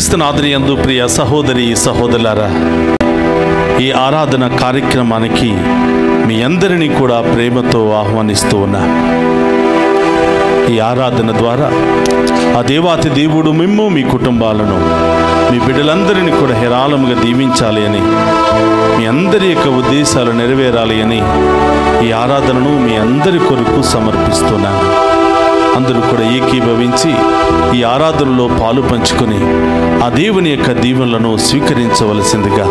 క్రీస్తునాథుని యందు ప్రియ సహోదరి సహోదరులారా, ఈ ఆరాధన కార్యక్రమానికి మీ అందరినీ కూడా ప్రేమతో ఆహ్వానిస్తూ ఉన్నా. ఈ ఆరాధన ద్వారా ఆ దేవాతి దేవుడు మిమ్ము, మీ కుటుంబాలను, మీ బిడ్డలందరినీ కూడా హేరాళముగా దీవించాలి అని, మీ అందరి యొక్క ఉద్దేశాలు నెరవేరాలి అని ఈ ఆరాధనను మీ అందరి కొరకు సమర్పిస్తున్నాను. అందరూ కూడా ఏకీభవించి ఈ ఆరాధనలో పాలు పంచుకొని ఆ దేవుని యొక్క దీవెనలను స్వీకరించవలసిందిగా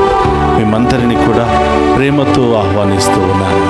మేమందరినీ కూడా ప్రేమతో ఆహ్వానిస్తూ ఉన్నాను.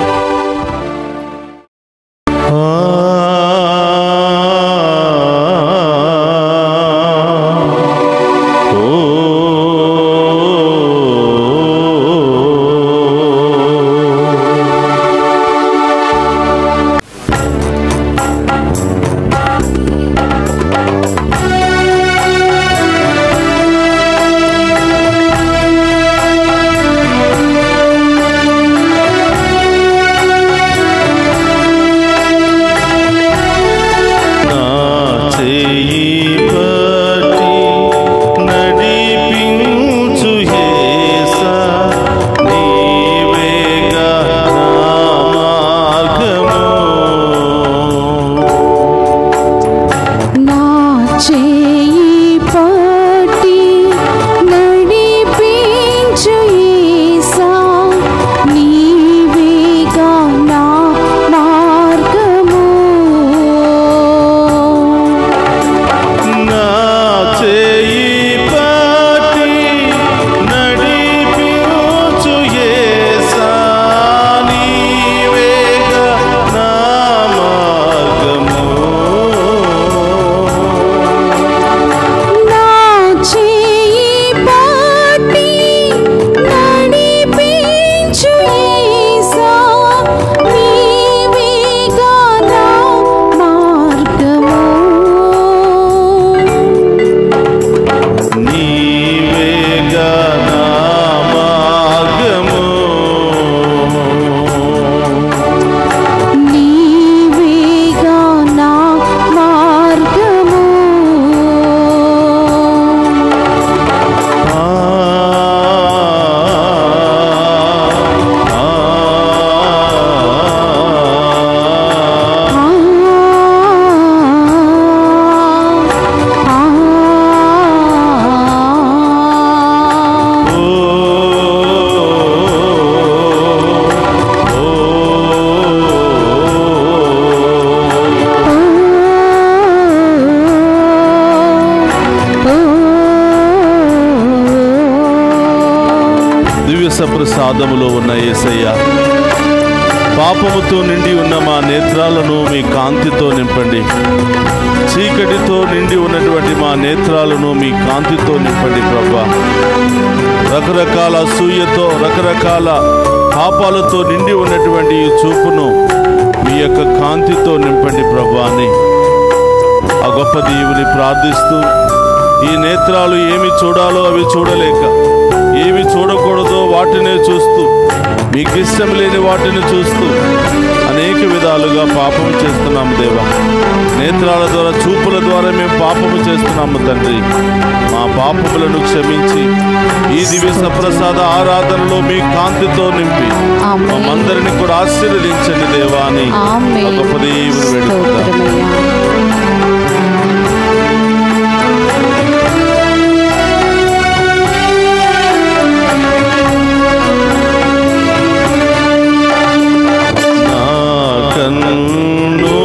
ప్రసాదములో ఉన్న యేసయ్య, పాపముతో నిండి ఉన్న మా నేత్రాలను మీ కాంతితో నింపండి. చీకటితో నిండి ఉన్నటువంటి మా నేత్రాలను మీ కాంతితో నింపండి ప్రభువా. రకరకాల అసూయతో, రకరకాల పాపాలతో నిండి ఉన్నటువంటి ఈ చూపును మీ యొక్క కాంతితో నింపండి ప్రభువా అని ఆ గొప్ప దేవుని ప్రార్థిస్తూ, ఈ నేత్రాలు ఏమి చూడాలో అవి చూడలేక, ఏమి చూడకూడదో వాటినే చూస్తూ, మీకు ఇష్టం లేని వాటిని చూస్తూ అనేక విధాలుగా పాపము చేస్తున్నాము దేవా. నేత్రాల ద్వారా, చూపుల ద్వారా మేము పాపము చేస్తున్నాము తండ్రి. మా పాపములను క్షమించి ఈ దివ్య సప్రసాద ఆరాధనలో మీ కాంతితో నింపి మమ్మందరినీ కూడా ఆశీర్వదించండి దేవా అని గొప్ప దేవుని వేడుకుంటాం. నా కన్నులలో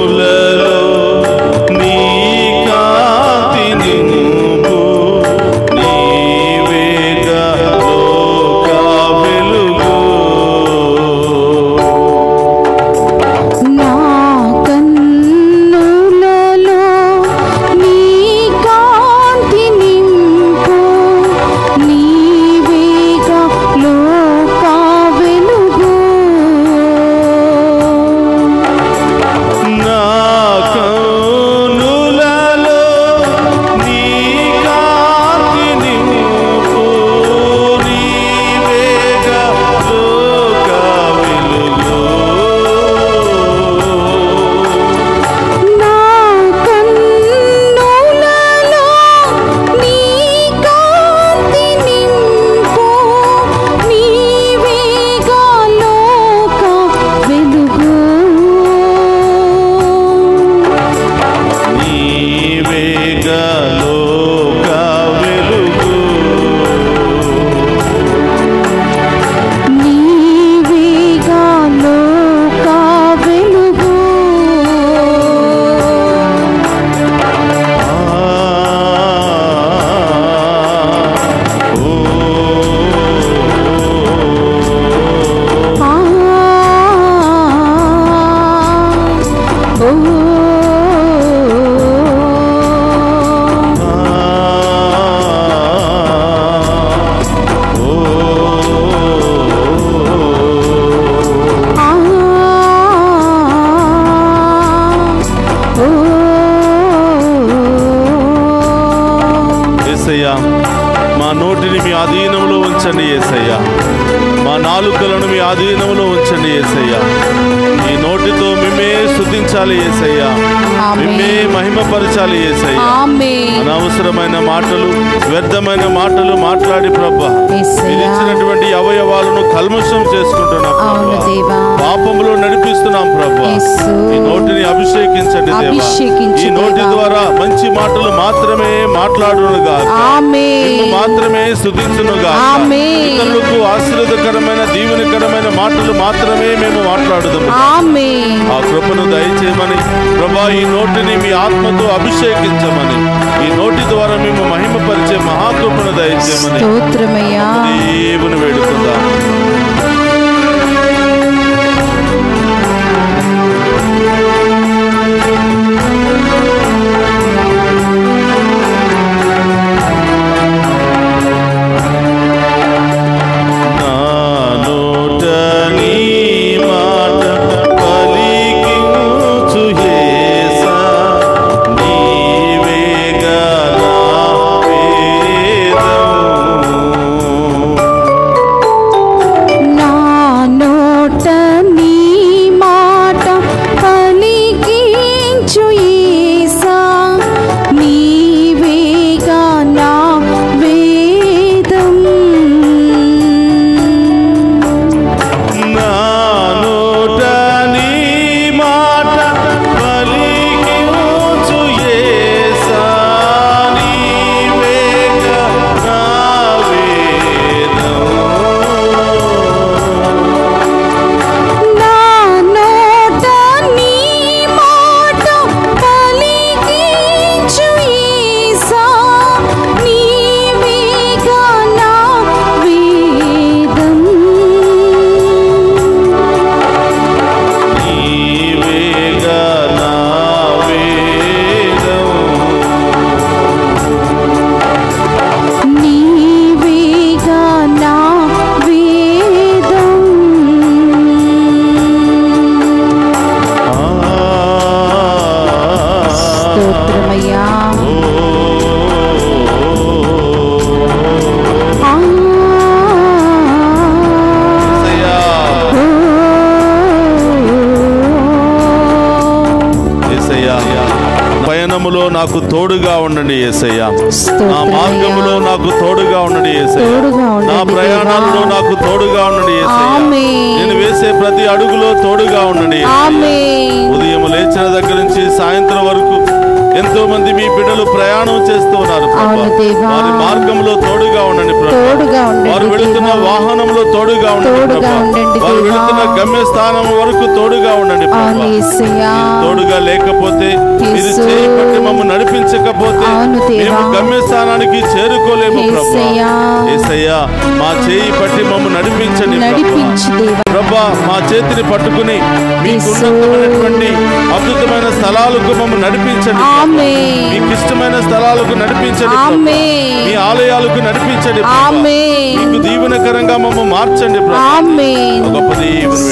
మా నోటిని మీ ఆధీనంలో ఉంచండి యేసయ్యా. మా నాలుకలను మీ ఆధీనంలో ఉంచండి యేసయ్యా. ఈ నోటితో మిమ్మే స్తుతించాలి యేసయ్యా, మిమ్మే మహిమపరచాలి యేసయ్యా. అనవసరమైన మాటలు, వ్యర్థమైన మాటలు మాట్లాడి ప్రభా ఇచ్చినటువంటి అవయవాలను కల్మషం చేసుకుంటున్నాం ప్రభా, పాపంలో నడిపిస్తున్నాం ప్రభా. ఈ నోటిని అభిషేకించండి దేవా. ఈ నోటి ద్వారా మంచి మాటలు మాత్రమే మాట్లాడునుగా, మాత్రమే స్తుతించునుగా, ఇతరులకు ఆశీర్వాదకరమైన దీవెనకరమైన మాటలు మాత్రమే మేము మాట్లాడుదాము. ఆ కృపను దయచేయమని ప్రభా, ఈ నోటిని మీ ఆత్మతో అభిషేకించమని, ఈ నోటి ద్వారా మేము మహిమపరిచే మహాకృపను దయచేయమని దేవుని వేడుకుందాం. నాకు తోడుగా ఉండండి యేసయ్యా. నా మార్గములో నాకు తోడుగా ఉండండి యేసయ్యా. నా ప్రయాణాల్లో నాకు తోడుగా ఉండండి యేసయ్యా. నేను వేసే ప్రతి అడుగులో తోడుగా ఉండండి. ఉదయం లేచిన దగ్గర నుంచి సాయంత్రం వరకు ఎంతో మంది మీ బిడ్డలు ప్రయాణం చేస్తూ ఉన్నారు. వారి మార్గంలో తోడుగా ఉండండి ప్రభా. వారు వెళుతున్న వాహనంలో తోడుగా ఉండండి ప్రభా. వారు వెళుతున్న గమ్యస్థానం వరకు తోడుగా ఉండండి ప్రభా. తోడుగా లేకపోతే, మీరు చేయి పట్టి మమ్మల్ని నడిపించకపోతే మేము గమ్యస్థానానికి చేరుకోలేము ప్రభా. యేసయ్యా, మా చేయి పట్టి మమ్మల్ని నడిపించండి ప్రభా. మా చేతిని పట్టుకుని మీకు ఉన్నతమైనటువంటి అద్భుతమైన స్థలాలకు మమ్మల్ని నడిపించండి. మీకు ఇష్టమైన స్థలాలకు నడిపించండి. మీ ఆలయాలకు నడిపించండి. మీకు దీవెనకరంగా మమ్మల్ని మార్చండి. గొప్ప దేవుని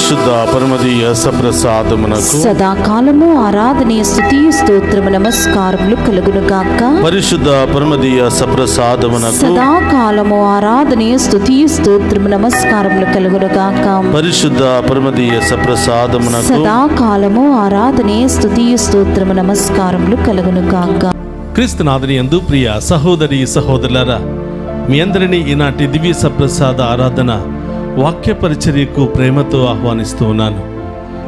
పరిశుద్ధ పరమదీయ సప్రసాదమునకు సదాకాలము ఆరాధనీయ స్తుతి స్తోత్రము నమస్కారములు కలుగును గాక. పరిశుద్ధ పరమదీయ సప్రసాదమునకు సదాకాలము ఆరాధనీయ స్తుతి స్తోత్రము నమస్కారములు కలుగును గాక. పరిశుద్ధ పరమదీయ సప్రసాదమునకు సదాకాలము ఆరాధనీయ స్తుతి స్తోత్రము నమస్కారములు కలుగును గాక. క్రీస్తునాథుని యందు ప్రియ సహోదరి సహోదరులారా, మీ అందరినీ ఈనాటి దివ్య సప్రసాద ఆరాధన వాక్య పరిచర్యకు ప్రేమతో ఆహ్వానిస్తూ ఉన్నాను.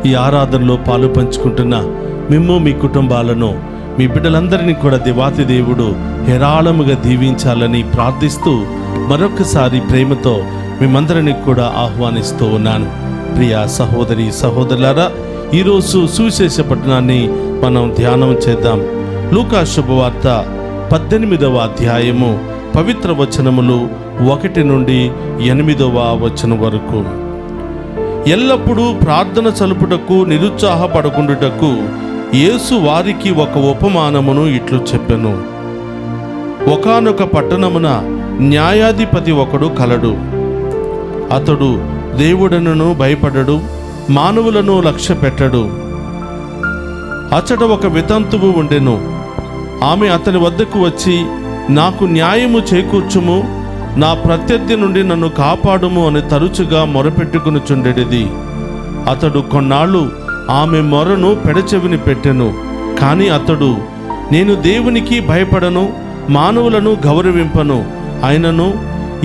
ఈ ఆరాధనలో పాలు పంచుకుంటున్న మిమ్ము, మీ కుటుంబాలను, మీ బిడ్డలందరినీ కూడా దేవాతి దేవుడు హేరాళముగా దీవించాలని ప్రార్థిస్తూ మరొకసారి ప్రేమతో మిమ్మందరినీ కూడా ఆహ్వానిస్తూ ఉన్నాను. ప్రియ సహోదరి సహోదరులారా, ఈరోజు సువిశేష పట్టణాన్ని మనం ధ్యానం చేద్దాం. లూకా శుభవార్త 18వ అధ్యాయము పవిత్ర వచనములు 1 నుండి 8వ వచనం వరకు. ఎల్లప్పుడూ ప్రార్థన చలుపుటకు నిరుత్సాహపడకుండుటకు యేసు వారికి ఒక ఉపమానమును ఇట్లు చెప్పెను. ఒకానొక పట్టణమున న్యాయాధిపతి ఒకడు కలడు. అతడు దేవుడనును భయపడడు, మానవులను లక్ష్య పెట్టడు. అచ్చట ఒక వితంతువు ఉండెను. ఆమె అతని వద్దకు వచ్చి, నాకు న్యాయము చేకూర్చుము, నా ప్రత్యర్థి నుండి నన్ను కాపాడుము అని తరచుగా మొరపెట్టుకునిచుండెడిది. అతడు కొన్నాళ్ళు ఆమె మొరను పెడచెవిని పెట్టెను. కానీ అతడు, నేను దేవునికి భయపడను, మానవులను గౌరవింపను. అయినను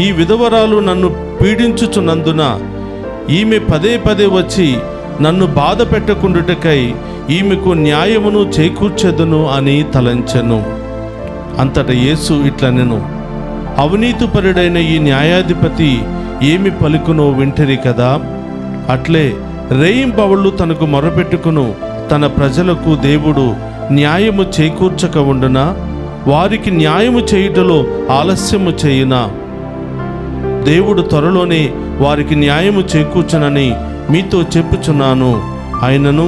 ఈ విధవరాలు నన్ను పీడించుచున్నందున ఈమె పదే పదే వచ్చి నన్ను బాధ పెట్టకుండుటకై ఈమెకు న్యాయమును చేకూర్చెదను అని తలంచెను. అంతట యేసు ఇట్లనెను, అవినీతిపరుడైన ఈ న్యాయాధిపతి ఏమి పలుకునో వింటరి కదా. అట్లే రేయింబవళ్ళు తనకు మొరపెట్టుకును తన ప్రజలకు దేవుడు న్యాయము చేకూర్చక ఉండునా? వారికి న్యాయము చేయుటలో ఆలస్యము చేయునా? దేవుడు త్వరలోనే వారికి న్యాయము చేకూర్చునని మీతో చెప్పుచున్నాను. ఆయనను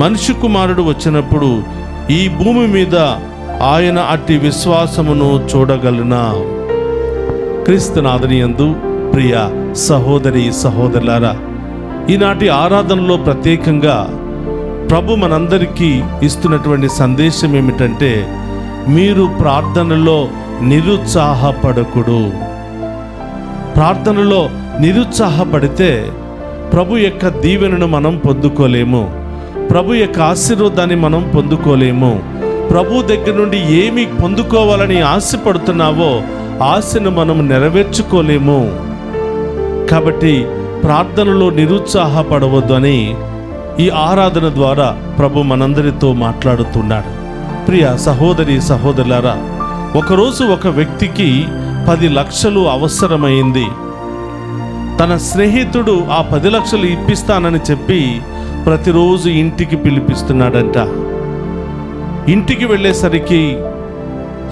మనిషి కుమారుడు వచ్చినప్పుడు ఈ భూమి మీద ఆయన అట్టి విశ్వాసమును చూడగలనా? క్రీస్తునాథుని యందు ప్రియ సహోదరి సహోదరులారా, ఈనాటి ఆరాధనలో ప్రత్యేకంగా ప్రభు మనందరికీ ఇస్తున్నటువంటి సందేశం ఏమిటంటే, మీరు ప్రార్థనలో నిరుత్సాహపడకుడు. ప్రార్థనలో నిరుత్సాహపడితే ప్రభు యొక్క దీవెనను మనం పొందుకోలేము, ప్రభు యొక్క ఆశీర్వాదాన్ని మనం పొందుకోలేము. ప్రభు దగ్గర నుండి ఏమి పొందుకోవాలని ఆశపడుతున్నావో ఆశను మనం నెరవేర్చుకోలేము. కాబట్టి ప్రార్థనలో నిరుత్సాహపడవద్దు అని ఈ ఆరాధన ద్వారా ప్రభు మనందరితో మాట్లాడుతున్నాడు. ప్రియ సహోదరి సహోదరులారా, ఒకరోజు ఒక వ్యక్తికి 10 లక్షలు అవసరమైంది. తన స్నేహితుడు ఆ 10 లక్షలు ఇప్పిస్తానని చెప్పి ప్రతిరోజు ఇంటికి పిలిపిస్తున్నాడంట. ఇంటికి వెళ్ళేసరికి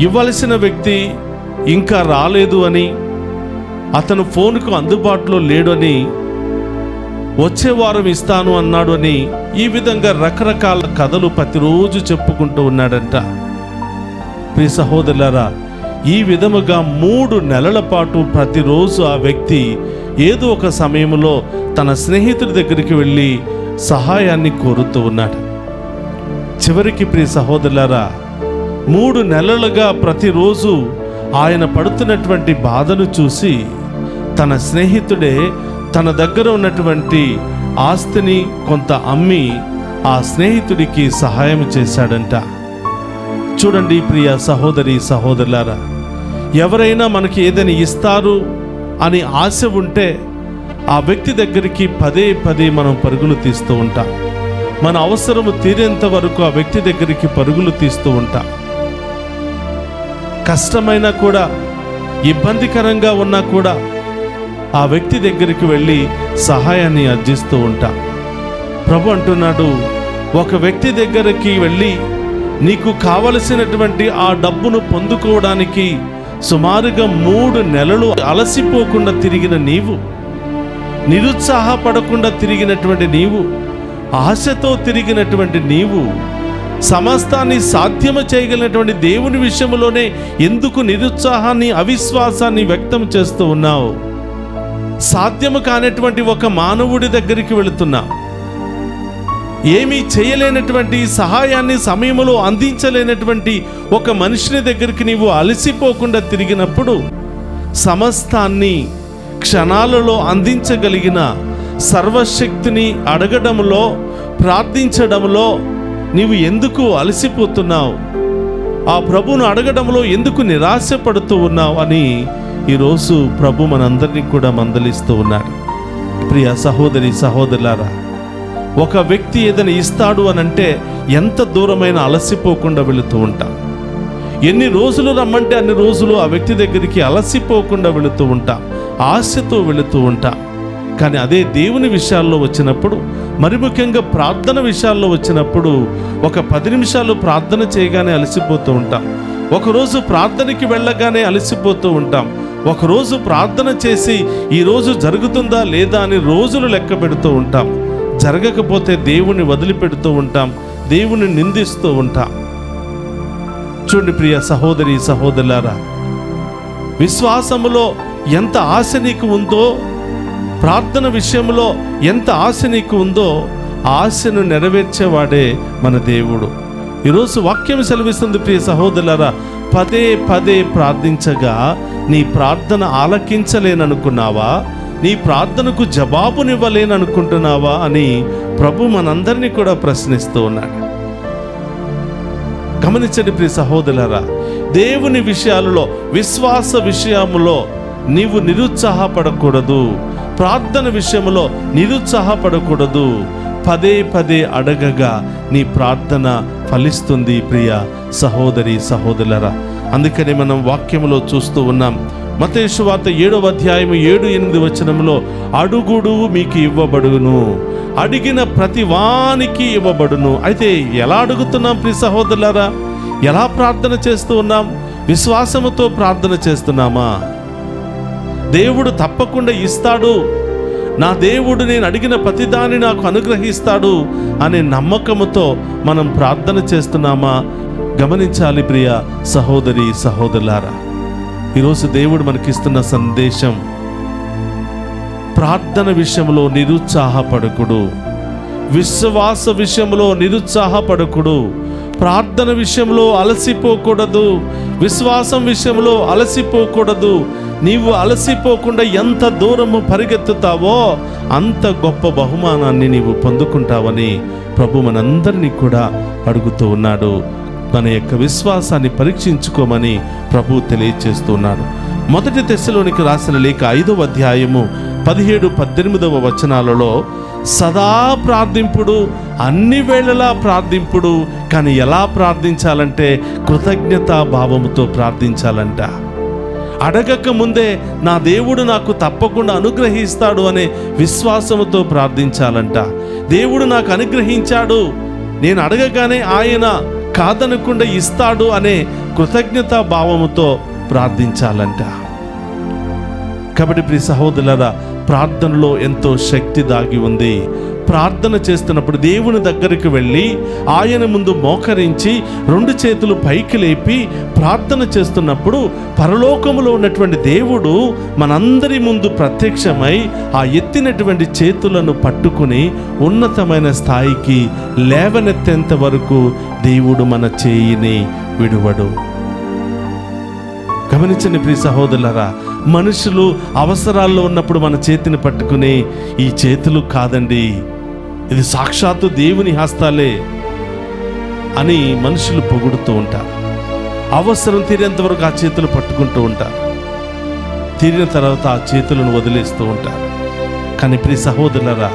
ఇవ్వలసిన వ్యక్తి ఇంకా రాలేదు అని, అతను ఫోన్కు అందుబాటులో లేడు అని, వచ్చే వారం ఇస్తాను అన్నాడు అని, ఈ విధంగా రకరకాల కథలు ప్రతిరోజు చెప్పుకుంటూ ఉన్నాడంట. ప్రియ సహోదరులారా, ఈ విధముగా 3 నెలల పాటు ప్రతిరోజు ఆ వ్యక్తి ఏదో ఒక సమయంలో తన స్నేహితుడి దగ్గరికి వెళ్ళి సహాయాన్ని కోరుతూ ఉన్నాడు. చివరికి ప్రియ సహోదరులారా, 3 నెలలుగా ప్రతిరోజు ఆయన పడుతున్నటువంటి బాధను చూసి తన స్నేహితుడే తన దగ్గర ఉన్నటువంటి ఆస్తిని కొంత అమ్మి ఆ స్నేహితుడికి సహాయం చేశాడంట. చూడండి ప్రియ సహోదరి సహోదరులారా, ఎవరైనా మనకి ఏదైనా ఇస్తారు అని ఆశ ఉంటే ఆ వ్యక్తి దగ్గరికి పదే పదే మనం పరుగులు తీస్తూ ఉంటాం. మన అవసరము తీరేంత వరకు ఆ వ్యక్తి దగ్గరికి పరుగులు తీస్తూ ఉంటాం. కష్టమైనా కూడా, ఇబ్బందికరంగా ఉన్నా కూడా ఆ వ్యక్తి దగ్గరికి వెళ్ళి సహాయాన్ని అర్జిస్తూ ఉంటాం. ప్రభు అంటున్నాడు, ఒక వ్యక్తి దగ్గరికి వెళ్ళి నీకు కావలసినటువంటి ఆ డబ్బును పొందుకోవడానికి సుమారుగా 3 నెలలు అలసిపోకుండా తిరిగిన నీవు, నిరుత్సాహపడకుండా తిరిగినటువంటి నీవు, ఆశతో తిరిగినటువంటి నీవు, సమస్తాన్ని సాధ్యము చేయగలిగినటువంటి దేవుని విషయంలోనే ఎందుకు నిరుత్సాహాన్ని, అవిశ్వాసాన్ని వ్యక్తం చేస్తూ ఉన్నావు? సాధ్యము కానటువంటి ఒక మానవుడి దగ్గరికి వెళుతున్నా, ఏమీ చేయలేనటువంటి సహాయాన్ని సమయంలో అందించలేనటువంటి ఒక మనిషిని దగ్గరికి నీవు అలసిపోకుండా తిరిగినప్పుడు సమస్తాన్ని క్షణాలలో అందించగలిగిన సర్వశక్తిని అడగడంలో, ప్రార్థించడంలో నీవు ఎందుకు అలసిపోతున్నావు? ఆ ప్రభువును అడగడంలో ఎందుకు నిరాశపడుతూ ఉన్నావు అని ఈరోజు ప్రభు మనందరినీ కూడా మందలిస్తూ ఉన్నాడు. ప్రియ సహోదరి సహోదరులారా, ఒక వ్యక్తి ఏదైనా ఇస్తాడు అనంటే ఎంత దూరమైన అలసిపోకుండా వెళుతూ ఉంటాం. ఎన్ని రోజులు రమ్మంటే అన్ని రోజులు ఆ వ్యక్తి దగ్గరికి అలసిపోకుండా వెళుతూ ఉంటాం, ఆశతో వెళుతూ ఉంటాం. కానీ అదే దేవుని విషయాల్లో వచ్చినప్పుడు, మరి ముఖ్యంగా ప్రార్థన విషయాల్లో వచ్చినప్పుడు, ఒక 10 నిమిషాలు ప్రార్థన చేయగానే అలసిపోతూ ఉంటాం. ఒకరోజు ప్రార్థనకి వెళ్ళగానే అలసిపోతూ ఉంటాం. ఒకరోజు ప్రార్థన చేసి ఈరోజు జరుగుతుందా లేదా అని రోజులు లెక్క పెడుతూ ఉంటాం. జరగకపోతే దేవుణ్ణి వదిలిపెడుతూ ఉంటాం, దేవుని నిందిస్తూ ఉంటాం. చూడండి ప్రియ సహోదరి సహోదరులారా, విశ్వాసములో ఎంత ఆశ నీకు ఉందో, ప్రార్థన విషయంలో ఎంత ఆశ నీకు ఉందో, ఆశను నెరవేర్చేవాడే మన దేవుడు. ఈరోజు వాక్యం సెలవిస్తుంది ప్రియ సహోదరులారా, పదే పదే ప్రార్థించగా నీ ప్రార్థన ఆలకించలేననుకున్నావా? నీ ప్రార్థనకు జవాబునివ్వలేననుకుంటున్నావా అని ప్రభు మనందరినీ కూడా ప్రశ్నిస్తూ ఉన్నాడు. గమనించండి ప్రియ సహోదరులారా, దేవుని విషయాలలో, విశ్వాస విషయములో నీవు నిరుత్సాహపడకూడదు. ప్రార్థన విషయంలో నిరుత్సాహపడకూడదు. పదే పదే అడగగా నీ ప్రార్థన ఫలిస్తుంది ప్రియ సహోదరి సహోదరులారా. అందుకని మనం వాక్యములో చూస్తూ ఉన్నాం. మత్తయి సువార్త 7వ అధ్యాయము 7-8 వచనములో, అడుగుడు మీకు ఇవ్వబడును, అడిగిన ప్రతి వానికి ఇవ్వబడును. అయితే ఎలా అడుగుతున్నాం ప్రియ సహోదరులారా? ఎలా ప్రార్థన చేస్తూ ఉన్నాం? విశ్వాసముతో ప్రార్థన చేస్తున్నామా? దేవుడు తప్పకుండా ఇస్తాడు, నా దేవుడు నేను అడిగిన ప్రతిదాన్ని నాకు అనుగ్రహిస్తాడు అనే నమ్మకముతో మనం ప్రార్థన చేస్తున్నామా? గమనించాలి ప్రియ సహోదరి సహోదరులారా. ఈరోజు దేవుడు మనకిస్తున్న సందేశం, ప్రార్థన విషయంలో నిరుత్సాహపడకుడు, విశ్వాస విషయంలో నిరుత్సాహపడకుడు, ప్రార్థన విషయంలో అలసిపోకూడదు, విశ్వాసం విషయంలో అలసిపోకూడదు. నీవు అలసిపోకుండా ఎంత దూరము పరిగెత్తుతావో అంత గొప్ప బహుమానాన్ని నీవు పొందుకుంటావని ప్రభు మనందరినీ కూడా అడుగుతూ ఉన్నాడు. మన యొక్క విశ్వాసాన్ని పరీక్షించుకోమని ప్రభు తెలియచేస్తున్నాడు. 1 తెస్సలోనికి రాసిన లేఖ 5వ అధ్యాయము 17-18 వచనాలలో, సదా ప్రార్థింపుడు, అన్ని వేళలా ప్రార్థింపుడు. కానీ ఎలా ప్రార్థించాలంటే కృతజ్ఞతా భావముతో ప్రార్థించాలంట. అడగక ముందే నా దేవుడు నాకు తప్పకుండా అనుగ్రహిస్తాడు అనే విశ్వాసముతో ప్రార్థించాలంట. దేవుడు నాకు అనుగ్రహించాడు, నేను అడగగానే ఆయన కాదనకుండా ఇస్తాడు అనే కృతజ్ఞతా భావముతో ప్రార్థించాలంట. కాబట్టి ప్రియ సహోదరులారా, ప్రార్థనలో ఎంతో శక్తి దాగి ఉంది. ప్రార్థన చేస్తున్నప్పుడు దేవుని దగ్గరికి వెళ్ళి ఆయన ముందు మోకరించి 2 చేతులు పైకి లేపి ప్రార్థన చేస్తున్నప్పుడు పరలోకములో ఉన్నటువంటి దేవుడు మనందరి ముందు ప్రత్యక్షమై ఆ ఎత్తినటువంటి చేతులను పట్టుకుని ఉన్నతమైన స్థాయికి లేవనెత్తేంత వరకు దేవుడు మన చేయిని విడువడు. గమనించండి ప్రియ సహోదరులారా, మనుషులు అవసరాల్లో ఉన్నప్పుడు మన చేతిని పట్టుకుని, ఈ చేతులు కాదండి, ఇది సాక్షాత్తు దేవుని హస్తాలే అని మనుషులు పొగుడుతూ ఉంటారు. అవసరం తీరేంత వరకు ఆ చేతులు పట్టుకుంటూ ఉంటారు, తీరిన తర్వాత ఆ చేతులను వదిలేస్తూ ఉంటారు. కానీ ప్రియ సహోదరులారా,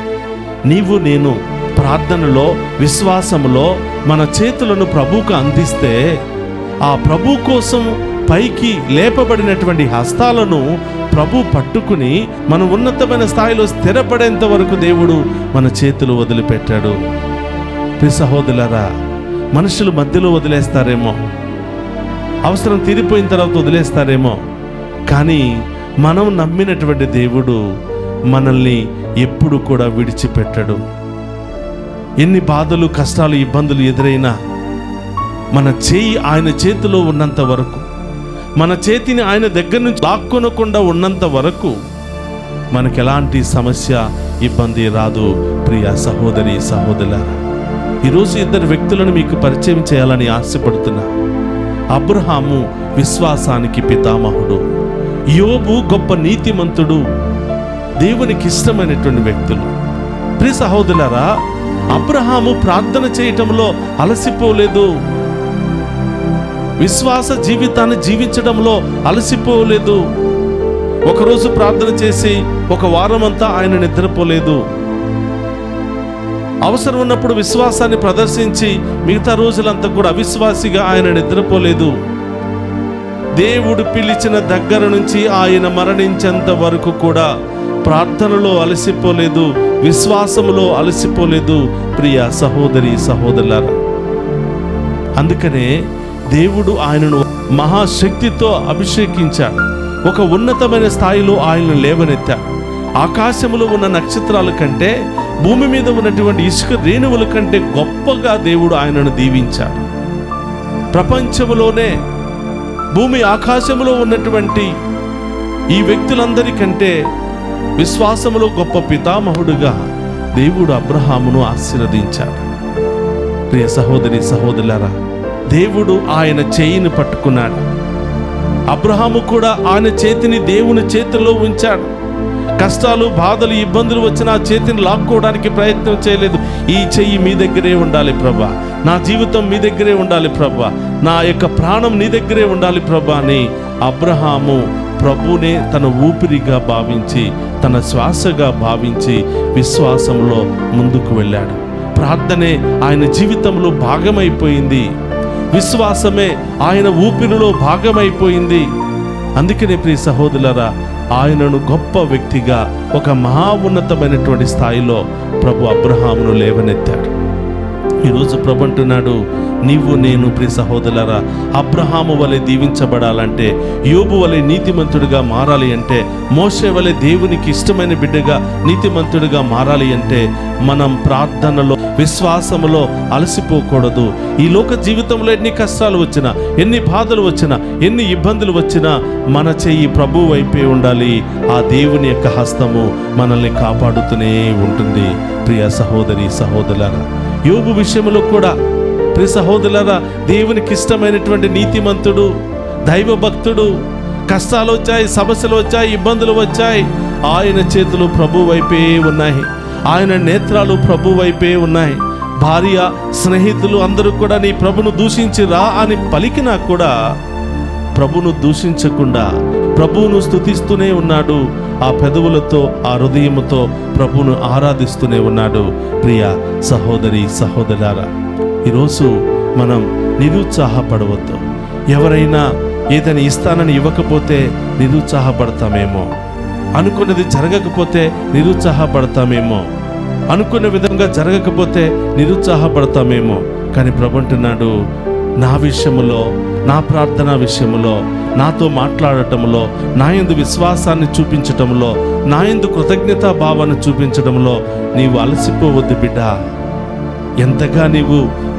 నీవు నేను ప్రార్థనలో, విశ్వాసములో మన చేతులను ప్రభువుకు అందిస్తే, ఆ ప్రభు కోసం పైకి లేపబడినటువంటి హస్తాలను ప్రభు పట్టుకుని మనం ఉన్నతమైన స్థాయిలో స్థిరపడేంత వరకు దేవుడు మన చేతులు వదిలిపెట్టాడు. ప్రియ సహోదరులారా, మనుషులు మధ్యలో వదిలేస్తారేమో, అవసరం తీరిపోయిన తర్వాత వదిలేస్తారేమో, కానీ మనం నమ్మినటువంటి దేవుడు మనల్ని ఎప్పుడు కూడా విడిచిపెట్టడు. ఎన్ని బాధలు, కష్టాలు, ఇబ్బందులు ఎదురైనా మన చేయి ఆయన చేతిలో ఉన్నంత వరకు, మన చేతిని ఆయన దగ్గర నుంచి లాక్కొనకుండా ఉన్నంత వరకు మనకు ఎలాంటి సమస్య ఇబ్బంది రాదు. ప్రియ సహోదరి సహోదరులారా, ఈరోజు ఇద్దరు వ్యక్తులను మీకు పరిచయం చేయాలని ఆశపడుతున్నా. అబ్రహాము విశ్వాసానికి పితామహుడు, యోబు గొప్ప నీతిమంతుడు, దేవునికి ఇష్టమైనటువంటి వ్యక్తులు. ప్రియ సహోదరులారా, అబ్రహాము ప్రార్థన చేయటంలో అలసిపోలేదు, విశ్వాస జీవితాన్ని జీవించడంలో అలసిపోలేదు. ఒకరోజు ప్రార్థన చేసి ఒక వారం అంతా ఆయన నిద్రపోలేదు. అవసరం ఉన్నప్పుడు విశ్వాసాన్ని ప్రదర్శించి మిగతా రోజులంతా కూడా అవిశ్వాసిగా ఆయన నిద్రపోలేదు. దేవుడు పిలిచిన దగ్గర నుంచి ఆయన మరణించేంత వరకు కూడా ప్రార్థనలో అలసిపోలేదు, విశ్వాసములో అలసిపోలేదు. ప్రియ సహోదరి సహోదరులారా, అందుకనే దేవుడు ఆయనను మహాశక్తితో అభిషేకించాడు. ఒక ఉన్నతమైన స్థాయిలో ఆయనను లేవనెత్తాడు. ఆకాశములో ఉన్న నక్షత్రాల కంటే, భూమి మీద ఉన్నటువంటి ఇసుక రేణువుల కంటే గొప్పగా దేవుడు ఆయనను దీవించాడు. ప్రపంచములోనే భూమి ఆకాశములో ఉన్నటువంటి ఈ వ్యక్తులందరికంటే విశ్వాసములో గొప్ప పితామహుడుగా దేవుడు అబ్రహామును ఆశీర్వదించాడు. ప్రియ సహోదరి సహోదరులారా, దేవుడు ఆయన చేయిని పట్టుకున్నాడు. అబ్రహాము కూడా ఆయన చేతిని దేవుని చేతిలో ఉంచాడు. కష్టాలు, బాధలు, ఇబ్బందులు వచ్చిన ఆ చేతిని లాక్కోవడానికి ప్రయత్నం చేయలేదు. ఈ చెయ్యి మీ దగ్గరే ఉండాలి ప్రభా, నా జీవితం మీ దగ్గరే ఉండాలి ప్రభా, నా యొక్క ప్రాణం నీ దగ్గరే ఉండాలి ప్రభా అని అబ్రహాము ప్రభునే తన ఊపిరిగా భావించి, తన శ్వాసగా భావించి విశ్వాసంలో ముందుకు వెళ్ళాడు. ప్రార్థనే ఆయన జీవితంలో భాగమైపోయింది. విశ్వాసమే ఆయన ఊపిరిలో భాగమైపోయింది. అందుకనే ప్రియ సహోదరులారా, ఆయనను గొప్ప వ్యక్తిగా, ఒక మహా ఉన్నతమైనటువంటి స్థాయిలో ప్రభు అబ్రహామును లేవనెత్తాడు. ఈరోజు ప్రభు అంటున్నాడు, నీవు నేను ప్రియ సహోదరులారా అబ్రహాము వలె దీవించబడాలంటే, యోబు వలె నీతిమంతుడిగా మారాలి అంటే, మోషే వలె దేవునికి ఇష్టమైన బిడ్డగా నీతిమంతుడిగా మారాలి అంటే మనం ప్రార్థనలో, విశ్వాసములో అలసిపోకూడదు. ఈ లోక జీవితంలో ఎన్ని కష్టాలు వచ్చినా, ఎన్ని బాధలు వచ్చినా, ఎన్ని ఇబ్బందులు వచ్చినా మన చెయ్యి ప్రభు వైపే ఉండాలి. ఆ దేవుని యొక్క హస్తము మనల్ని కాపాడుతూనే ఉంటుంది. ప్రియ సహోదరి సహోదరులారా, యోబు విషయంలో కూడా ప్రియ సహోదరులారా, దేవునికి ఇష్టమైనటువంటి నీతిమంతుడు, దైవభక్తుడు. కష్టాలు వచ్చాయి, సమస్యలు వచ్చాయి, ఇబ్బందులు వచ్చాయి, ఆయన చేతులు ప్రభు వైపే ఉన్నాయి, ఆయన నేత్రాలు ప్రభు వైపే ఉన్నాయి. భార్య, స్నేహితులు అందరూ కూడా నీ ప్రభును దూషించిరా అని పలికినా కూడా ప్రభును దూషించకుండా ప్రభువును స్తుతిస్తూనే ఉన్నాడు. ఆ పెదవులతో, ఆ హృదయముతో ప్రభువును ఆరాధిస్తూనే ఉన్నాడు. ప్రియ సహోదరి సహోదరులారా, ఈరోజు మనం నిరుత్సాహపడవద్దు. ఎవరైనా ఏదైనా ఇస్తానని ఇవ్వకపోతే నిరుత్సాహపడతామేమో, అనుకున్నది జరగకపోతే నిరుత్సాహపడతామేమో, అనుకున్న విధంగా జరగకపోతే నిరుత్సాహపడతామేమో. కానీ ప్రభు అంటున్నాడు, నా విషయములో, నా ప్రార్థన విషయములో, నాతో మాట్లాడటంలో, నా యందు విశ్వాసాన్ని చూపించటంలో, నా యందు కృతజ్ఞతా భావాన్ని చూపించడంలో నీవు అలసిపోవద్దు బిడ్డ. ఎంతగా నీవు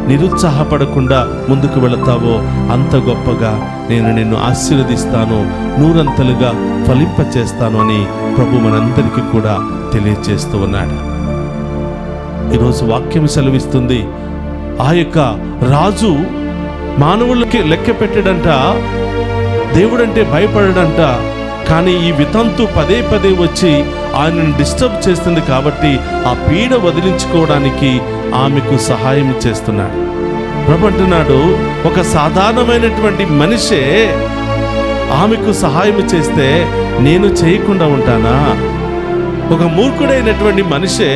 నిరుత్సాహపడకుండా ముందుకు వెళతావో అంత గొప్పగా నేను నిన్ను ఆశీర్వదిస్తాను, నూరంతలుగా ఫలింపచేస్తాను అని ప్రభు మనందరికీ కూడా తెలియజేస్తూ ఉన్నాడు. ఈరోజు వాక్యం సెలవిస్తుంది, ఆ యొక్క రాజు మానవులకి లెక్క పెట్టాడంట, దేవుడంటే భయపడడంట. కానీ ఈ వితంతు పదే పదే వచ్చి ఆయనను డిస్టర్బ్ చేస్తుంది కాబట్టి ఆ పీడ వదిలించుకోవడానికి ఆమెకు సహాయం చేస్తున్నాడు. ప్రభు అంటున్నాడు, ఒక సాధారణమైనటువంటి మనిషే ఆమెకు సహాయం చేస్తే నేను చేయకుండా ఉంటానా? ఒక మూర్ఖుడైనటువంటి మనిషే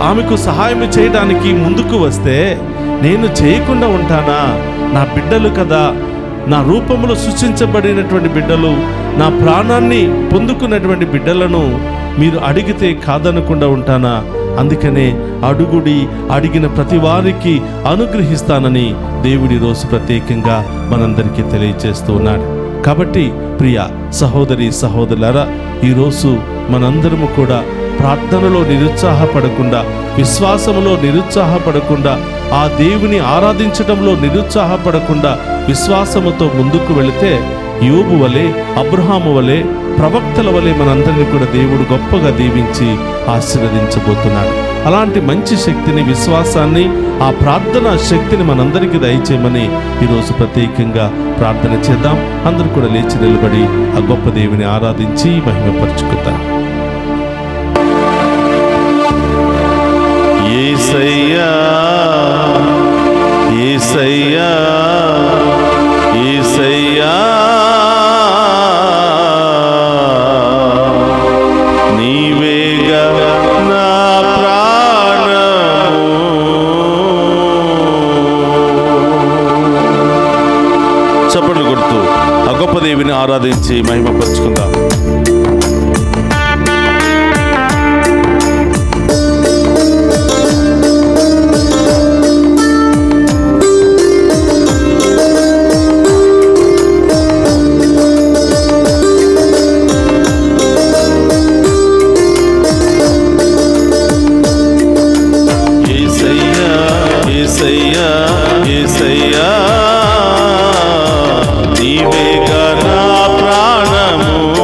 ఆమెకు సహాయం చేయడానికి ముందుకు వస్తే నేను చేయకుండా ఉంటానా? నా బిడ్డలు కదా, నా రూపంలో సృష్టించబడినటువంటి బిడ్డలు, నా ప్రాణాన్ని పొందుకున్నటువంటి బిడ్డలను మీరు అడిగితే కాదనకుండా ఉంటానా? అందుకనే అడుగుడి, అడిగిన ప్రతి వారికి అనుగ్రహిస్తానని దేవుడి రోజు ప్రత్యేకంగా మనందరికీ తెలియజేస్తూ ఉన్నాడు. కాబట్టి ప్రియ సహోదరి సహోదరులారా, ఈరోజు మనందరము కూడా ప్రార్థనలో నిరుత్సాహపడకుండా, విశ్వాసములో నిరుత్సాహపడకుండా, ఆ దేవుని ఆరాధించడంలో నిరుత్సాహపడకుండా విశ్వాసముతో ముందుకు వెళితే యోబు వలె, అబ్రహాము వలె, ప్రవక్తల వలె మనందరినీ కూడా దేవుడు గొప్పగా దీవించి ఆశీర్వదించబోతున్నాడు. అలాంటి మంచి శక్తిని, విశ్వాసాన్ని, ఆ ప్రార్థనా శక్తిని మనందరికీ దయచేయమని ఈరోజు ప్రత్యేకంగా ప్రార్థన చేద్దాం. అందరూ కూడా లేచి నిలబడి ఆ గొప్ప దేవుని ఆరాధించి మహిమపరుచుకుందాం. యేసయ్యా యేసయ్యా యేసయ్యా నీవేగా నా ప్రాణము. చప్పట్లు కొడుతూ ఆ గొప్ప దేవుని ఆరాధించి మహిమపరుచుకుందాం. యేసయ్యా యేసయ్యా నీవేగా నా ప్రాణము.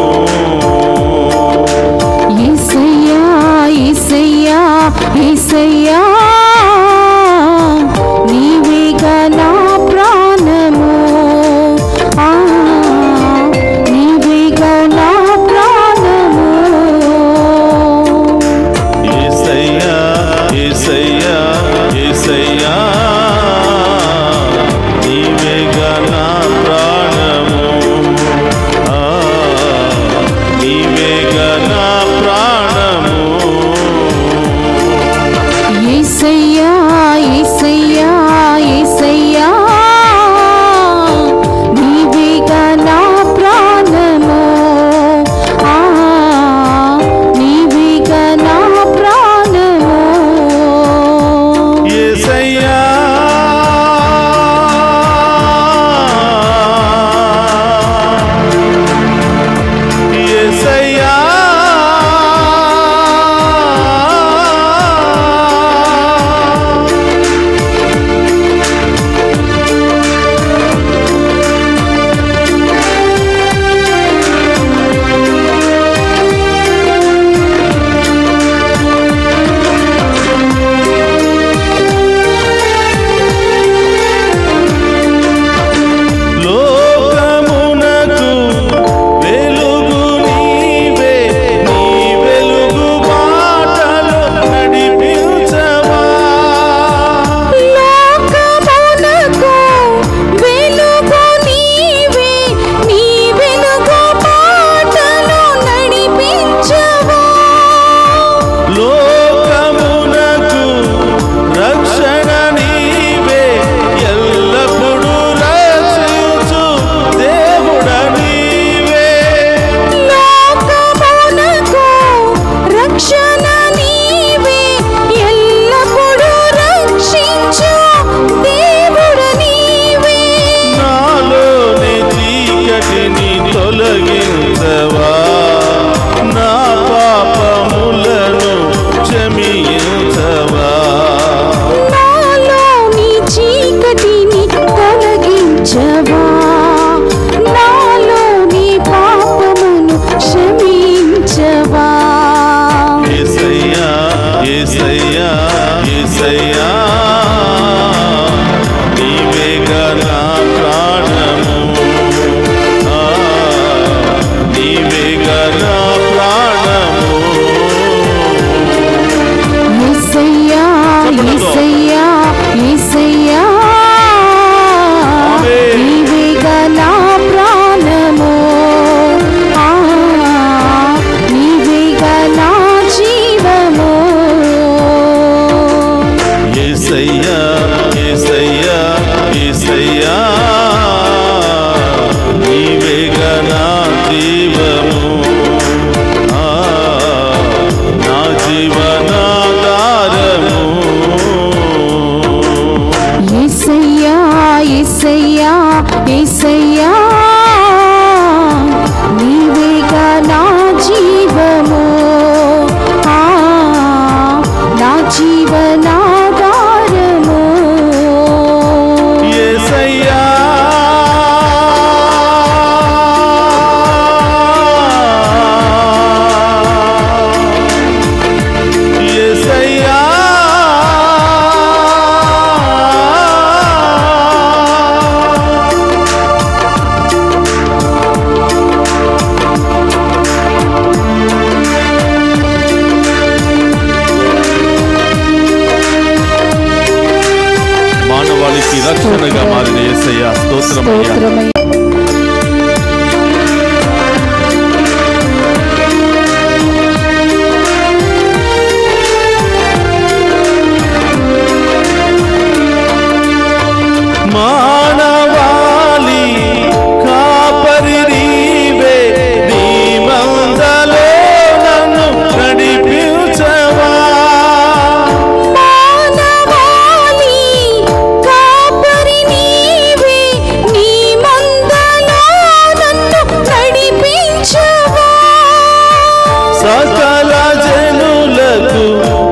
సకల జనులకు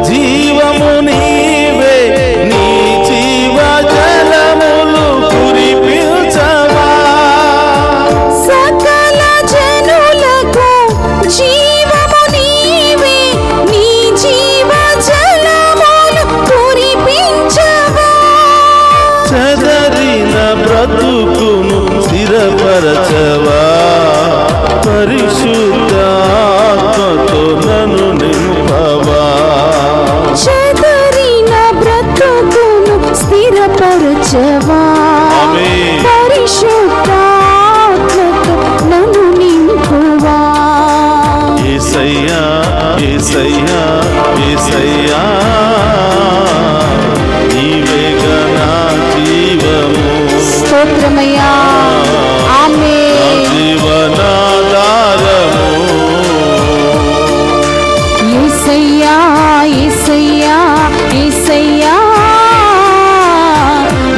జీవము నీవే, నీ జీవ జలములు కురిపించవా. సకల జనులకు జీవము నీవే, నీ జీవ జలములు కురిపించవా. చెదరిన బ్రతుకును స్థిరపరచవా, పరిశుద్ధాత్మతో నన్ను నింపవా. చెదరిన బ్రతుకును స్థిరపరచవా, పరిశుద్ధాత్మతో నన్ను నింపువా. యేసయ్యా యేసయ్యా యేసయ్యా, నీవేగా నా జీవము. స్తోత్రమయ్యా. ఆమేన్. జీవనాధారము. యేసయ్యా యేసయ్యా యేసయ్యా,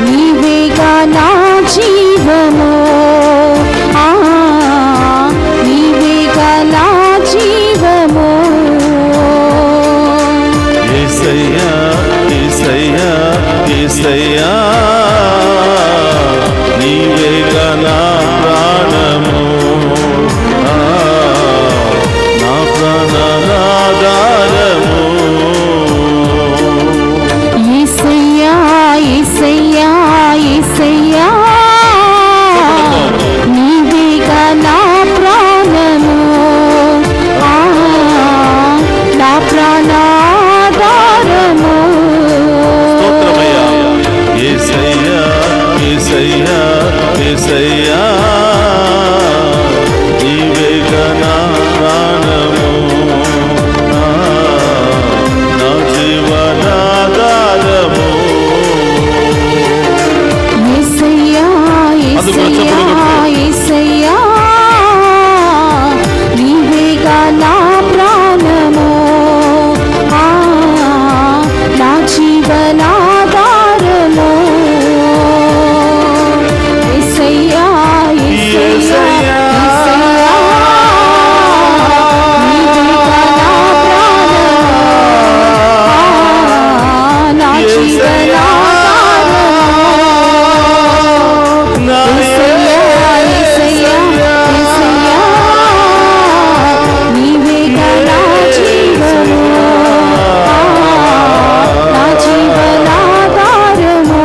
నీవేగా నా జీవము. నీవేగా నా జీవము. యేసయ్యా యేసయ్యా యేసయ్యా, నీవేగా నా ప్రాణము. నా ప్రాణాధారము. యేసయ్యా యేసయ్యా యేసయ్యా, నీవేగా నా ప్రాణము. నా ప్రాణాధారము. స్తోత్రమయ్యా. యేసయ్యా యేసయ్యా యేసయ్యా, నీవేగా నా ప్రాణము. నా జీవనాధారము. యేసయ్యా యేసయ్యా యేసయ్యా, నీవేగా నా ప్రాణము. నా జీవనాధారము. యేసయ్యా యేసయ్యా యేసయ్యా, నీవేగా నా ప్రాణము. నా జీవనాధారము. యేసయ్యా యేసయ్యా యేసయ్యా, నీవేగా నా జీవము. నా జీవనాధారము.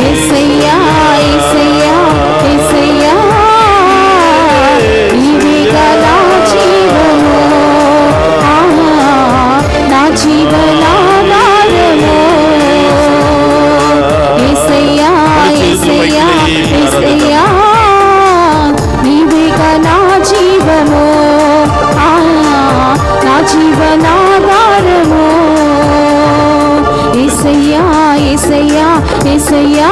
యేసయ్యా యేసయ్యా యేసయ్యా, నీవేగా నా జీవము. నా జీవనాధారము. యేసయ్యా యేసయ్యా యేసయ్యా, నీవేగా నా జీవము. నా జీవనాధారము. యేసయ్యా యేసయ్యా యేసయ్యా,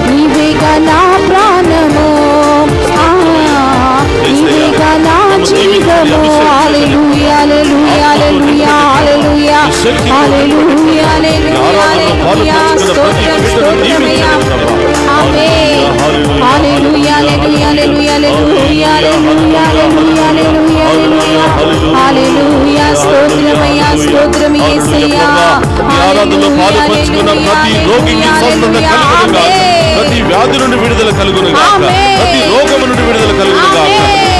నీవేగా నా ప్రాణము. నీవేగా నా జీవము. హల్లెలూయా హల్లెలూయా హల్లెలూయా హల్లెలూయా హల్లెలూయా హల్లెలూయా. స్తోత్రం స్తోత్రమయ్యా. ఆమేన్. హల్లెలూయా హల్లెలూయా హల్లెలూయా హల్లెలూయా హల్లెలూయా హల్లెలూయా హల్లెలూయా. స్తోత్రమయ్యా స్తోత్రం యేసయ్యా. ఆరాధనలో పాలు పంచుకున్న ప్రతి రోగికి స్వస్థత కలుగును గాక. ప్రతి వ్యాధి నుండి విడుదల కలుగును గాక. ప్రతి రోగము నుండి విడుదల కలుగును గాక.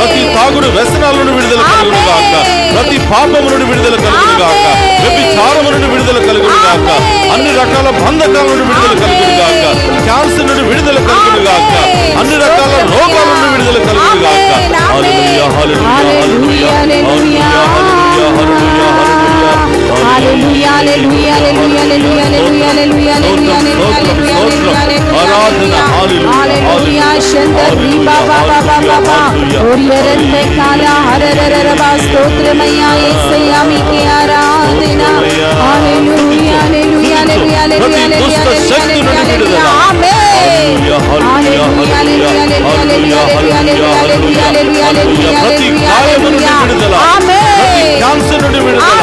ప్రతి తాగుడు వ్యసనాల నుండి విడుదల కలుగును గాక. ప్రతి పాపము నుండి విడుదల కలుగును గాక. వ్యభిచారము నుండి విడుదల కలుగును గాక. అన్ని రకాల బంధకాల నుండి విడుదల కలుగును గాక. క్యాన్సర్ నుండి విడుదల కలుగును గాక. అన్ని రకాల రోగాల నుండి విడుదల కలుగును గాక. హల్లెలూయా హల్లెలూయా హల్లెలూయా హల్లెలూయా హల్లెలూయా హల్లెలూయా హల్లెలూయా హల్లెలూయా హల్లెలూయా హల్లెలూయా హల్లెలూయా హల్లెలూయా. శందరి బాబా బాబా బాబా ఓరియరంతే కాల హరరరరబా. స్తోత్రమయ్యా యేసయ్యా, మీకే ఆరాధన. హల్లెలూయా హల్లెలూయా హల్లెలూయా హల్లెలూయా హల్లెలూయా. ఆమేన్. హల్లెలూయా హల్లెలూయా హల్లెలూయా హల్లెలూయా హల్లెలూయా హల్లెలూయా హల్లెలూయా. ఆమేన్. క్యాన్సర్ నుండి విడుదల.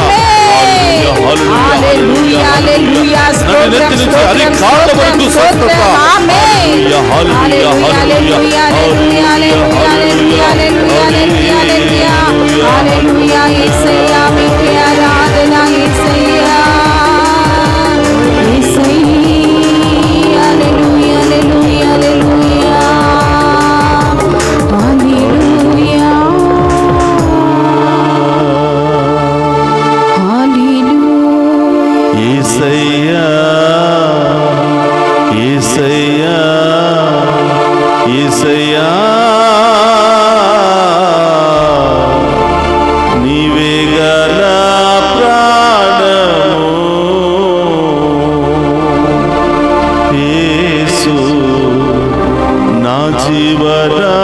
హల్లెలూయా హల్లెలూయా. స్తోత్రం స్తోత్రం స్తోత్రం స్తోత్రం. ఆమేన్. హల్లెలూయా హల్లెలూయా హల్లెలూయా హల్లెలూయా హల్లెలూయా హల్లెలూయా హల్లెలూయా యేసయ్యా యేసయ్యా నీవే గల ప్రాణము యేసు నా జీవనాధారము.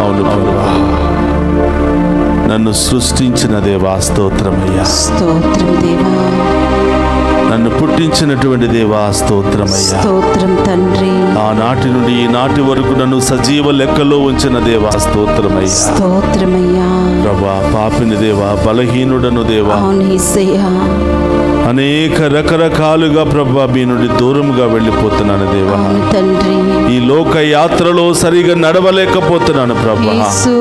అవును ప్రభువా, నన్ను సృష్టించిన దేవా స్తోత్రమయ్యా. స్తోత్రం దేవా. నన్ను పుట్టించినటువంటి దేవా స్తోత్రమయ్యా. స్తోత్రం తండ్రి. ఆనాటి నుండి ఈనాటి వరకు నన్ను సజీవ లెక్కలో ఉంచిన దేవా స్తోత్రమయ్యా. స్తోత్రమయ్యా. ప్రభా, పాపిని దేవా, బలహీనుడను దేవా, అవును యేసయ్యా. అనేక రకరకాలుగా ప్రభా మీ నుండి దూరంగా వెళ్ళిపోతున్నాను దేవా. అవును తండ్రి. ఈ లోక యాత్రలో సరిగా నడవలేకపోతున్నాను ప్రభా. యేసు.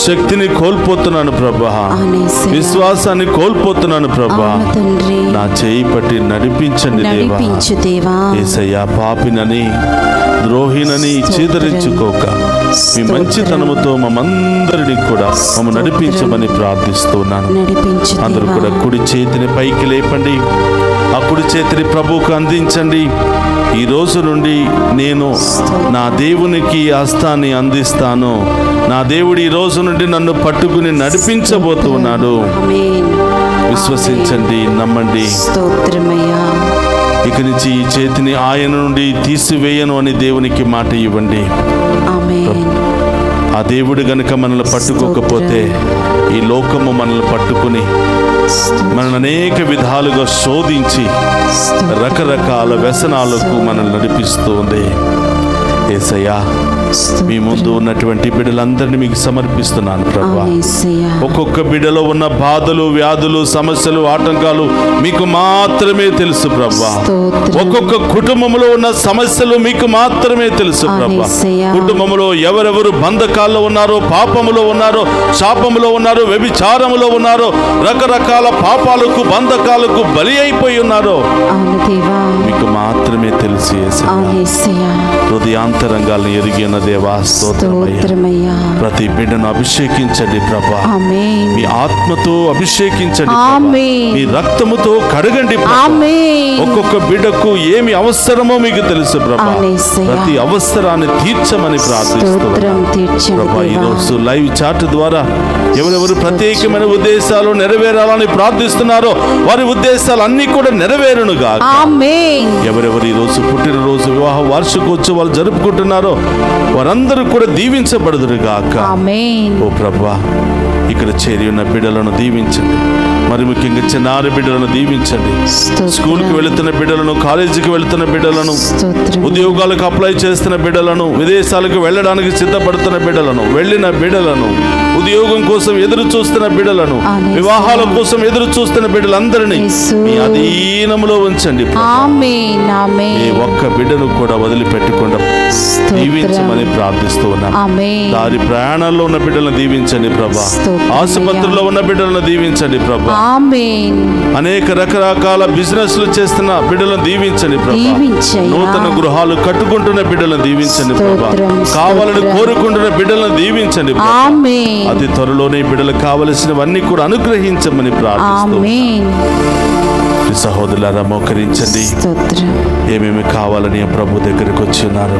శక్తిని కోల్పోతున్నాను ప్రభా. అవును యేసయ్యా. విశ్వాసాన్ని కోల్పోతున్నాను ప్రభా. అవును తండ్రి. నా చేయి పట్టి నడిపించండి దేవా. నడిపించు దేవా. యేసయ్యా, పాపినని ద్రోహినని చీదరించుకోక మీ మంచితనముతో మమ్మందరినీ కూడా మమ్మ నడిపించమని ప్రార్థిస్తున్నాను. నడిపించు అందరూ దేవా. కూడా కుడి చేతిని పైకి లేపండి. ఆ కుడి చేతిని ప్రభువుకు అందించండి. ఈ రోజు నుండి నేను నా దేవునికి హస్తాన్ని అందిస్తాను. నా దేవుడు ఈ రోజు నుండి నన్ను పట్టుకుని నడిపించబోతున్నాడు. ఆమేన్. విశ్వసించండి, నమ్మండి. స్తోత్రమయ్యా. ఇక నుంచి ఈ చేతిని ఆయన నుండి తీసివేయను అని దేవునికి మాట ఇవ్వండి. ఆమేన్. ఆ దేవుడు గనుక మనల్ని పట్టుకోకపోతే ఈ లోకము మనల్ని పట్టుకుని మనల్ని అనేక విధాలుగా శోధించి రకరకాల వ్యసనాలకు మనల్ని నడిపిస్తూ ఉంది. యేసయ్యా, మీ ముందు ఉన్నటువంటి బిడ్డలందరినీ మీకు సమర్పిస్తున్నాను ప్రభా. అవును యేసయ్యా. ఒక్కొక్క బిడ్డలో ఉన్న బాధలు, వ్యాధులు, సమస్యలు, ఆటంకాలు మీకు మాత్రమే తెలుసు ప్రభా. స్తోత్రం. ఒక్కొక్క కుటుంబంలో ఉన్న సమస్యలు మీకు మాత్రమే తెలుసు ప్రభా. యేసయ్యా. కుటుంబంలో ఎవరెవరు బంధకాల్లో ఉన్నారో, పాపములో ఉన్నారో, శాపములో ఉన్నారో, వ్యభిచారములో ఉన్నారో, రకరకాల పాపాలకు, బంధకాలకు బలి అయిపోయి ఉన్నారో అవును దేవా. మీకు మాత్రమే తెలుసు యేసయ్యా. అవును యేసయ్యా. హృదయాంతరంగాలను ఎరిగిన దేవా స్తోత్రమయ్యా. స్తోత్రమయ్యా. ప్రతి బిడ్డను అభిషేకించండి ప్రభా. ఆమేన్. మీ ఆత్మతో అభిషేకించండి ప్రభా. ఆమేన్. మీ రక్తముతో కడగండి ప్రభా. ఆమేన్. ఒక్కొక్క బిడ్డకు ఏమి అవసరమో మీకు తెలుసు ప్రభా. అవును యేసయ్యా. ప్రతి అవసరాన్ని తీర్చమని ప్రార్థిస్తున్నాను స్తోత్రం తీర్చండి ప్రభా. దేవా. ఈరోజు లైవ్ చాట్ ద్వారా ఎవరెవరు ప్రత్యేకమైన ఉద్దేశాలు నెరవేరాలని ప్రార్థిస్తున్నారో వారి ఉద్దేశాలు అన్ని కూడా నెరవేరునుగా. ఆమేన్. ఎవరెవరు ఈరోజు పుట్టినరోజు, వివాహ వార్షికోత్సవాలు జరుపుకుంటున్నారో వారందరూ కూడా దీవించబడుదురుగాక. ఆమేన్. ఓ ప్రభా, ఇక్కడ చేరి ఉన్న బిడ్డలను దీవించండి. మరి ముఖ్యంగా చిన్నారి బిడ్డలను దీవించండి. స్తోత్రం. స్కూల్కి వెళుతున్న బిడ్డలను, కాలేజీకి వెళుతున్న బిడ్డలను, స్తోత్రం. ఉద్యోగాలకు అప్లై చేస్తున్న బిడ్డలను, విదేశాలకు వెళ్ళడానికి సిద్ధపడుతున్న బిడ్డలను, వెళ్ళిన బిడ్డలను, ఉద్యోగం కోసం ఎదురు చూస్తున్న బిడ్డలను, ఆమేన్. వివాహాల కోసం ఎదురు చూస్తున్న బిడ్డలందరినీ యేసు. మీ అధీనములో ఉంచండి ప్రభా. ఆమేన్. ఆమేన్. ఏ ఒక్క బిడ్డను కూడా వదిలిపెట్టకుండా స్తోత్రం. దీవించమని ప్రార్థిస్తూ ఉన్నాను. ఆమేన్. దారి ప్రయాణాల్లో ఉన్న బిడ్డలను దీవించండి ప్రభా. స్తోత్రం. ఆసుపత్రిలో ఉన్న బిడ్డలను దీవించండి ప్రభా. ఆమేన్. అనేక రకరకాల బిజినెస్లు చేస్తున్న బిడ్డలను దీవించండి ప్రభా. దీవించయ్యా. నూతన గృహాలు కట్టుకుంటున్న బిడ్డలను దీవించండి ప్రభా. స్తోత్రం, కావాలని స్తోత్రం. కోరుకుంటున్న బిడ్డలను దీవించండి ప్రభా. ఆమేన్. అతి త్వరలోనే బిడ్డలకు కావలసినవన్నీ కూడా అనుగ్రహించమని ప్రార్థిస్తూ ఆమేన్. ఈ సహోదరులారా మోకరించండి. స్తోత్రం. ఏమేమి కావాలని ఆ ప్రభు దగ్గరికి వచ్చి ఉన్నారు,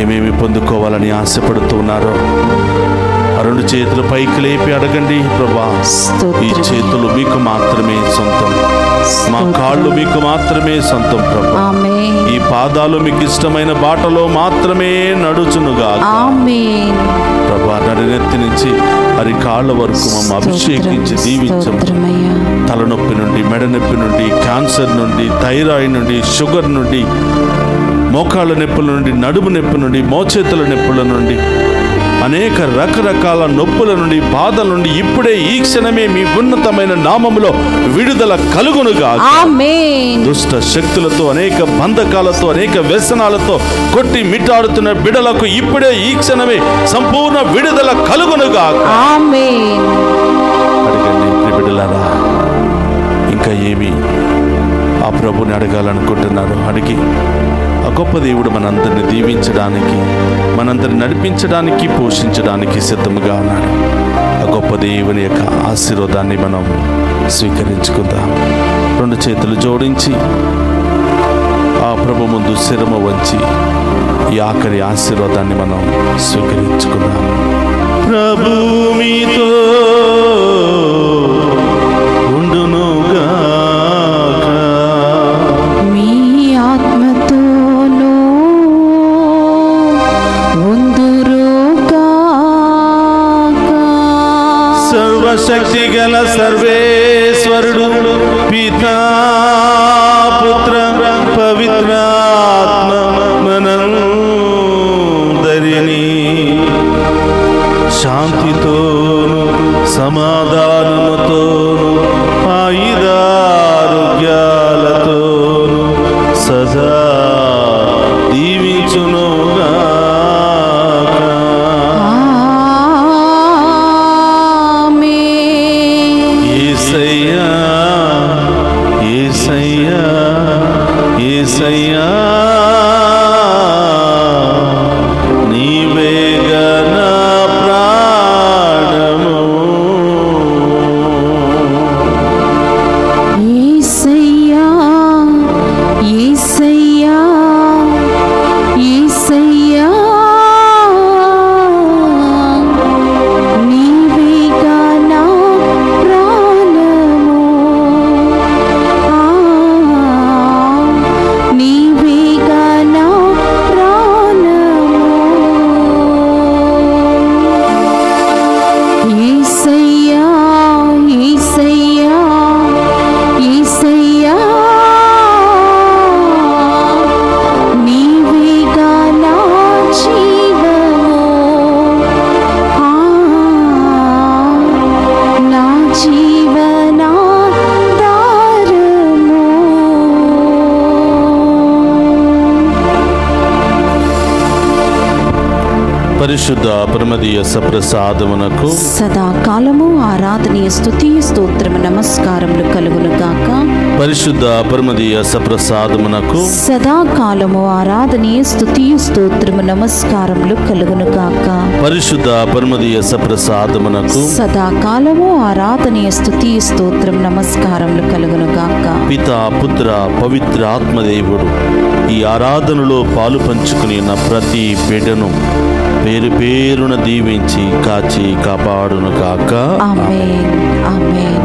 ఏమేమి పొందుకోవాలని ఆశపడుతూ ఉన్నారో ఆ రెండు చేతులు పైకి లేపి అడగండి ప్రభా. ఈ చేతులు మీకు మాత్రమే సొంతం, మా కాళ్ళు మీకు మాత్రమే సొంతం ప్రభా. ఆమేన్. ఈ పాదాలు మీకు ఇష్టమైన బాటలో మాత్రమే నడుచునుగా ఆమేన్. ప్రభా. నడినెత్తి నుంచి మరి కాళ్ళ వరకు మమ్మ అభిషేకించి దీవించము. స్తోత్రమయ్యా. తలనొప్పి నుండి, మెడ నొప్పి నుండి, క్యాన్సర్ నుండి, థైరాయిడ్ నుండి, షుగర్ నుండి, మోకాళ్ళ నొప్పుల నుండి, నడుము నొప్పి నుండి, మోచేతుల నొప్పుల నుండి, అనేక రకరకాల నొప్పుల నుండి, బాధల నుండి ఇప్పుడే ఈ క్షణమే మీ ఉన్నతమైన నామములో విడుదల కలుగునుగా. ఆమేన్. దుష్ట శక్తులతో, అనేక బంధకాలతో, అనేక వ్యసనాలతో కొట్టి మిట్టాడుతున్న బిడలకు ఇప్పుడే ఈ క్షణమే సంపూర్ణ విడుదల కలుగునుగా. ఆమేన్. అడగండి బిడ్డలారా, ఇంకా ఏమి ఆ ప్రభుని అడగాలనుకుంటున్నారు అడిగి ఆ గొప్ప దేవుడు మనందరిని దీవించడానికి, మనందరిని నడిపించడానికి, పోషించడానికి సిద్ధముగా ఉన్నాడు. ఆ గొప్ప దేవుని యొక్క ఆశీర్వాదాన్ని మనం స్వీకరించుకుందాం. రెండు చేతులు జోడించి ఆ ప్రభు ముందు శిరము వంచి ఈ ఆఖరి ఆశీర్వాదాన్ని మనం స్వీకరించుకుందాం. ప్రభు మీతో ఉండునుగాక, మీ ఆత్మతోనూ ఉందురుగాక. సర్వశక్తి గల సర్వేశ్వరుడు పితా పుత్ర పవిత్రాత్మ మనందరినీ శాంతితోను సమాధానముతోను ఆయురారోగ్యాలతోను సదా దీవించునుగాక. ఆమేన్. యేసయ్యా యేసయ్యా యేసయ్యా, నీవేగా నా ప్రాణము. యేసయ్యా యేసయ్యా యేసయ్యా, నీవేగా నా ప్రాణము. నీవేగా నా ప్రాణము. యేసయ్యా యేసయ్యా యేసయ్యా, నీవేగా నా జీవము. నా జీవనాధారము. పరిశుద్ధ పరమదీయ సప్రసాదమునకు సదాకాలము ఆరాధనీయ స్తుతియ స్తోత్రము నమస్కారములు కలుగునుగాక. పరిశుద్ధ పరమదీయ సప్రసాదమునకు సదాకాలము ఆరాధనీయ స్తుతియ స్తోత్రము నమస్కారములు కలుగునుగాక. పరిశుద్ధ పరమదీయ సప్రసాదమునకు సదాకాలము ఆరాధనీయ స్తుతియ స్తోత్రం నమస్కారములు కలుగునుగాక. పితా పుత్ర పవిత్ర ఆత్మదేవుడు ఈ ఆరాధనలో పాలు పంచుకుని ఉన్న ప్రతి బిడ్డను పేరు పేరున దీవించి కాచి కాపాడును కాక. ఆమేన్ ఆమేన్.